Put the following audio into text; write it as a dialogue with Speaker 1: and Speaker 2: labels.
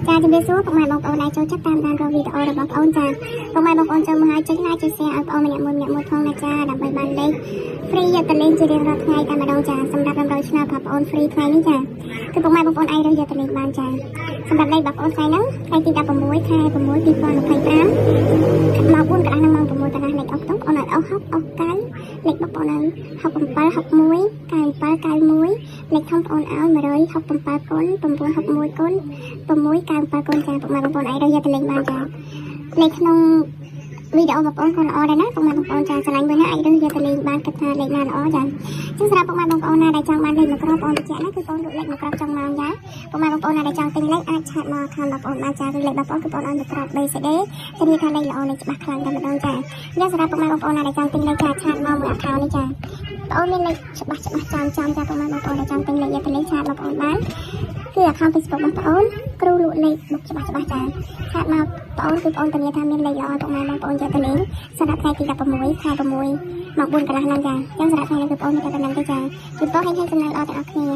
Speaker 1: ចាជំរាបសួរពុកម៉ែបងប្អូនដែលចូលចិត្តតាមដានរកវីដេអូរបស់បងប្អូនចាពុកម៉ែបងប្អូនចូលមកហើយចុច like ចុច share ឲ្យបងប្អូនម្នាក់មួយផងណាចាដើម្បីបានលេខ free យកទៅលេងជារៀងរាល់ថ្ងៃតែម្ដងចាសម្រាប់ដំណើរឆ្នោតបងប្អូន free ថ្ងៃនេះចាគឺពុកម៉ែបងប្អូនអាចរើសយកទៅលេងបានចាសម្រាប់លេខបងប្អូនថ្ងៃហ្នឹងថ្ងៃទី16 ខែ 6 2025ម៉ោង 4 កន្លះដល់ម៉ោង 6 កន្លះលេខអុកតុងអូនឲ្យអុកហុកអុកកៅលេខបងប្អូនឲ្យ67 61 97 91លេខធំបងប្អូនឲ្យ167គុណ961គុណ697គុណចាពុកម៉ែបងប្អូនអាចរើសយកទៅលេងបានចាលេខក្នុងវីដេអូបងប្អូនក៏ល្អដែរណាពុកម៉ែបងប្អូនចាឆ្លាញ់មួយណាអាចរើសយកទៅលេងបានគិតថាលេខណាល្អចាចឹងសម្រាប់ពុកម៉ែបងប្អូនណាដែលចង់បានលេខមួយគ្រាប់បងប្អូនបញ្ជាក់ណាគឺបងលក់លេខមួយគ្រាប់ចង់មកចាពុកម៉ែបងប្អូនណាដែលចង់ទិញលេខអាចឆាតមកខាងបងប្អូនបានចាឬលេខបងប្អូនគឺបងឲ្យមួយគ្រាប់ BCD ធានាថាលេខល្អលេខច្បាស់ខ្លាំងតែម្ដងចាចឹងសម្រាប់ពុកម៉ែបងប្អូនណាដែលចង់ទិញលេខចាឆាតមកមួយ account នេះចាបងប្អូនមានលេខច្បាស់ចាំចាពុកម៉ែបងប្អូនដែលចង់ទិញលេខយកទៅលេងឆាតបងប្អូនបានគឺ account Facebook បងប្អូនគ្រូលក់លេខមុខច្បាស់ចាឆាតមកបងប្អូនគឺបងធានាថាមានលេខល្អពុកម៉ែបងប្អូនយកទៅលេងសម្រាប់ថ្ងៃទី16 ខែ 6 ម៉ោង 4 កន្លះហ្នឹងចាចឹងសម្រាប់ថ្ងៃនេះគឺបងមានតែប៉ុណ្្នឹងទេចាជូនពរឲ្យសំណាងល្អទាំងអស់គ្នា